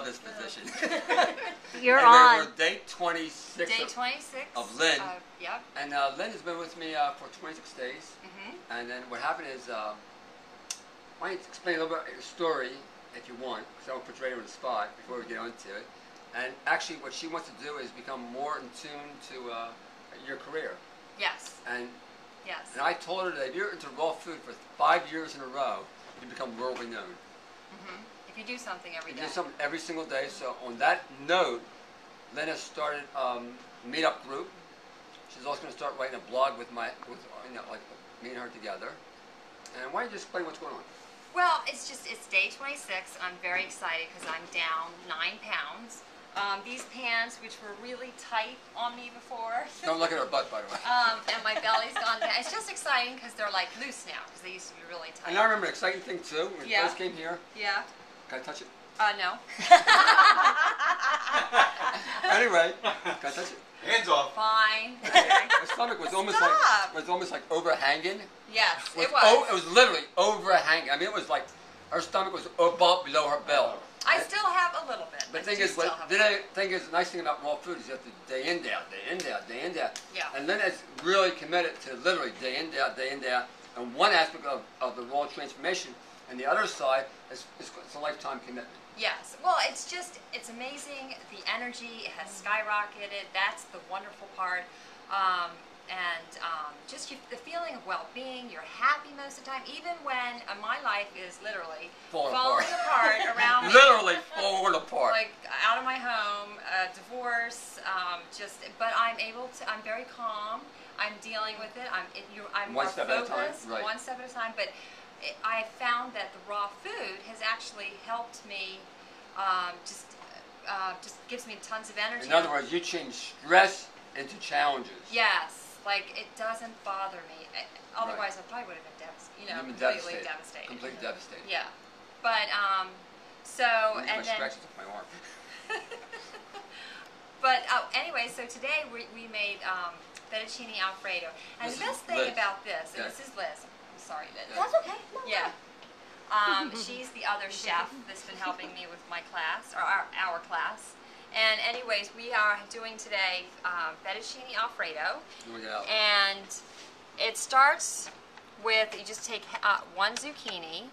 this position. You're anyway, on. We're day 26. Day 26. Of Lynn. Yep. And Lynn has been with me for 26 days. And then what happened is, why don't you explain a little bit your story, if you want, because I won't put you right on the spot before we get into it. And actually what she wants to do is become more in tune to your career. Yes. And yes. And I told her that if you're into raw food for 5 years in a row, you become worldly known. If you do something every day. You do something every single day. So on that note, Lynn has started a meetup group. She's also going to start writing a blog with like me and her together. And why don't you just explain what's going on? Well, it's day 26. I'm very excited because I'm down 9 pounds. These pants, which were really tight on me before. Don't look at her butt, by the way. And my belly's gone down. It's just exciting because they're like loose now because they used to be really tight. And I remember an exciting thing too. When we first came here. Yeah. Can I touch it? No. Anyway, can I touch it? Hands off. Fine. My stomach was almost like overhanging. Yes, it was. Oh, it was literally overhanging. I mean, it was like her stomach was above, below her belt. I still have a little bit. But the the nice thing about raw food is you have to day in, day out, day in, day out, day in, day out. Yeah. And Lynn is really committed to literally day in, day out, day in, day out. And one aspect of the raw transformation, and the other side is it's a lifetime commitment. Yes. Well, it's amazing. The energy has skyrocketed. That's the wonderful part. Just the feeling of well-being. You're happy most of the time, even when my life is literally falling apart around me. Literally falling apart. Like out of my home, divorce. But I'm able to. I'm very calm. I'm dealing with it. I'm more focused. Right. One step at a time. But I found that the raw food has actually helped me. Just gives me tons of energy. In other words, you change stress into challenges. Yes. Like, it doesn't bother me. Otherwise, I probably would have been completely devastated. Completely devastated. Yeah. But, and then... scratches off my arm. But, anyway, so today we made fettuccine Alfredo. And the best thing about this, and this is Liz. I'm sorry, Liz. That's okay. No. Yeah. She's the other chef that's been helping me with my class, or our class. And anyways, we are doing today fettuccine Alfredo. And it starts with, you just take one zucchini,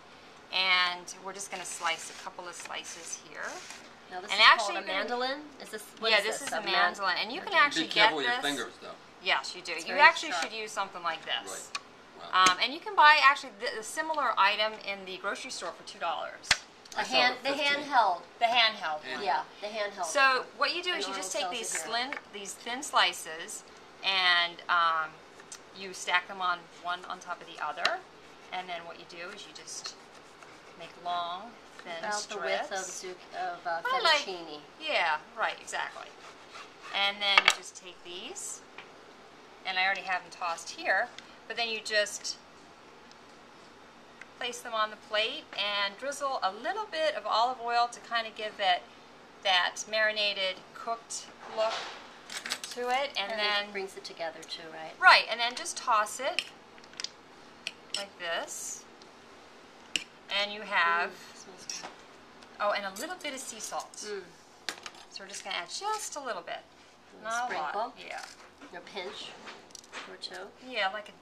and we're just going to slice a couple of slices here. Now this is called a mandolin? This is a mandolin. And you can actually get this. Be careful with your fingers, though. Yes, you do. You actually should use something like this. Right. Wow. And you can buy actually the similar item in the grocery store for $2. The handheld. The handheld one. Yeah, the handheld. So what you do is you just take these thin slices and you stack them on one on top of the other, and then what you do is you just make long, thin strips. About the width of fettuccine. Yeah, right, exactly. And then you just take these, and I already have them tossed here, but then you just place them on the plate and drizzle a little bit of olive oil to kind of give it that marinated, cooked look to it, and then it brings it together too, right? Right, and then just toss it like this, and you have and a little bit of sea salt. So we're just going to add just a little bit, not a lot. Yeah, a pinch or two. Yeah, like a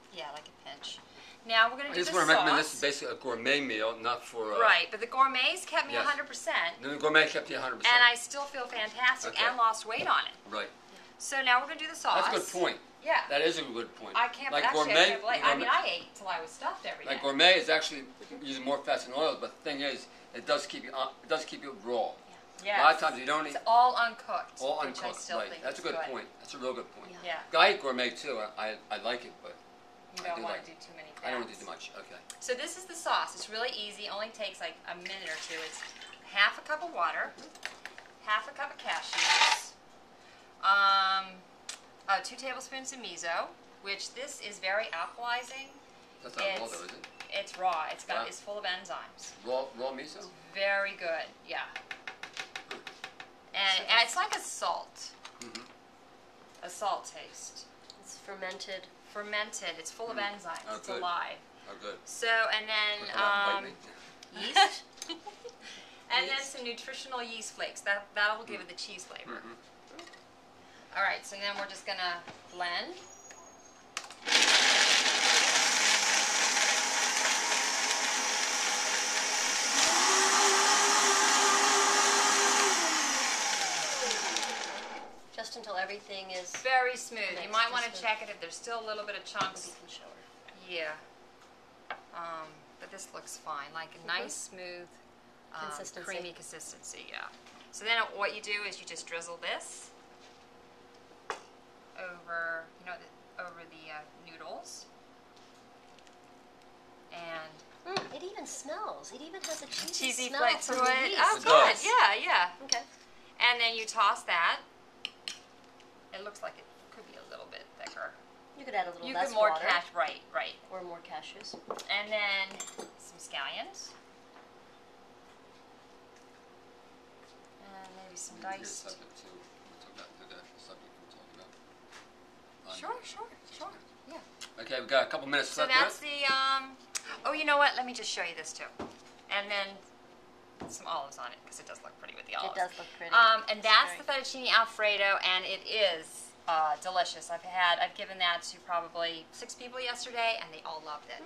pinch. Now we're going to do the sauce. I just want to recommend this is basically a gourmet meal, not for... right, but the gourmets kept me 100%. The gourmet kept you 100%. And I still feel fantastic and lost weight on it. Right. So now we're going to do the sauce. That's a good point. Yeah. That is a good point. I can't, like actually, gourmet, I can't believe, I mean, I ate till I was stuffed every day. Like gourmet is actually using more fats and oils, but the thing is, it does keep you raw. Yeah. A lot of times you don't eat... It's all uncooked. All uncooked, which I still think That's a good good point. That's a real good point. Yeah. I eat gourmet too. I like it, but... You don't want to do too many fats. I don't want to do too much. Okay. So this is the sauce. It's really easy. Only takes like a minute or two. It's half a cup of water, half a cup of cashews, 2 tablespoons of miso, which this is very alkalizing. That's not raw though, is it? It's raw. It's full of enzymes. Raw miso? It's very good. Yeah. And it's like a salt. A salt taste. It's fermented. It's full of enzymes. Oh, it's alive. Oh, good. So, and then yeast. And then some nutritional yeast flakes. That'll give it the cheese flavor. All right, so then we're just gonna blend. Just until everything is Very smooth. You mixed, might want to just check it if there's still a little bit of chunks. you can show her. Yeah. But this looks fine, like a nice, smooth, Consistency. creamy consistency, yeah. So then what you do is you just drizzle this over, over the noodles. And It even smells. It even has a cheesy smell flake from to the it. yeast. Oh, It good. does. Yeah. Okay. And then you toss that. It looks like it could be a little bit thicker. You could add a little You less could more water. right. Or more cashews. And then some scallions. And maybe some diced. Subject to the subject we're talking about. Sure. Yeah. Okay, we've got a couple minutes So left. that's the, oh, you know what? Let me just show you this too. And then some olives on it, because it does look pretty with the olives. It does look pretty. And that's the fettuccine Alfredo, and it is delicious. I've given that to probably 6 people yesterday, and they all loved it.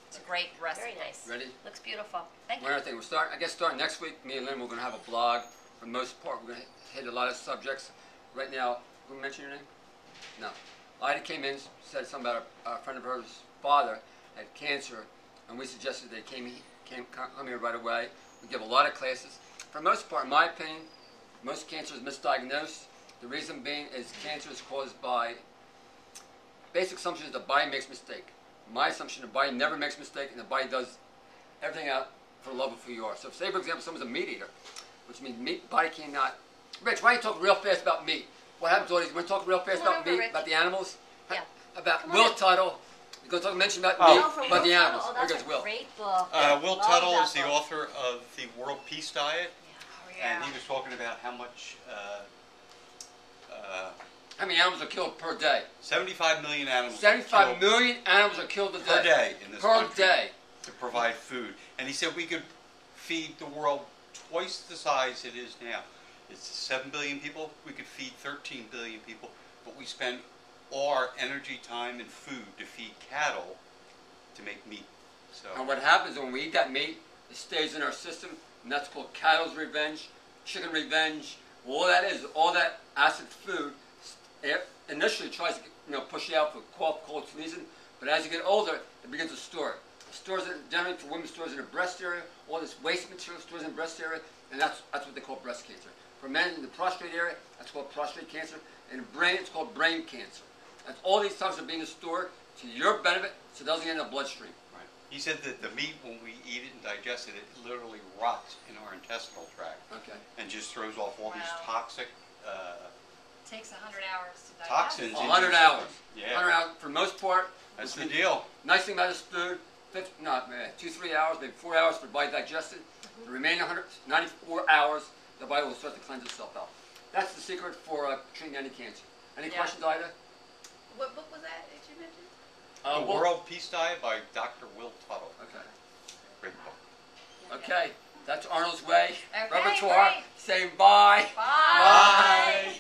It's a great recipe. Very nice. Ready? Looks beautiful. Thank One you. other thing, starting next week, me and Lynn, we're going to have a blog. For the most part, we're going to hit a lot of subjects. Right now, who mentioned your name? No. Ida came in, said something about a friend of hers father had cancer, and we suggested they come here right away. We give a lot of classes. For the most part, in my opinion, most cancer is misdiagnosed. The reason being is cancer is caused by, basic assumption is the body makes mistake. My assumption, the body never makes mistake, and the body does everything out for the love of who you are. So say, for example, someone's a meat eater, which means meat, body cannot. Rich, why don't you talk real fast about meat? What happens to all these? You want to talk real fast Come on about over, meat, Rich. about the animals? Yeah. About Come on Will in. Tuttle. You're going to mention about Oh. meat, Oh, from about the Will animals. Tuttle. Oh, There that's goes a Will. great book. Will Love Tuttle that is the book. author of the World Peace Diet, Oh, and yeah. he was talking about how much, How many animals are killed per day? 75 million animals 75 killed million animals are killed a day. per day in this Per country day. to provide food. And he said we could feed the world twice the size it is now. It's 7 billion people. We could feed 13 billion people, but we spend all our energy, time, and food to feed cattle to make meat. So And what happens when we eat that meat, it stays in our system, and that's called cattle's revenge, chicken revenge. All that is, all that acid food, it initially tries to push you out for cough, cold, sneezing, but as you get older, it begins to store it. It stores it, generally for women, stores in the breast area, all this waste material stores in the breast area, and that's what they call breast cancer. For men in the prostate area, that's called prostate cancer. In the brain, it's called brain cancer. And all these things are being stored to your benefit, so it doesn't get in the bloodstream. right. He said that the meat, when we eat it and digest it, it literally rots in our intestinal tract Okay. and just throws off all these Wow. toxic Takes 100 hours to digest. toxins. 100 hours. Yeah. 100 hours for the most part. That's which the means- deal. Nice thing about this food, 2-3 hours, maybe 4 hours for the body digested. The remaining 94 hours, the body will start to cleanse itself out. That's the secret for treating any cancer. Any Yeah. questions, Ida? What book was that you mentioned? The Will- World Peace Diet by Dr. Will Tuttle. Okay. Great book. Okay. That's Arnold's Way. Okay, Repertoire. great. Saying bye. Bye. Bye.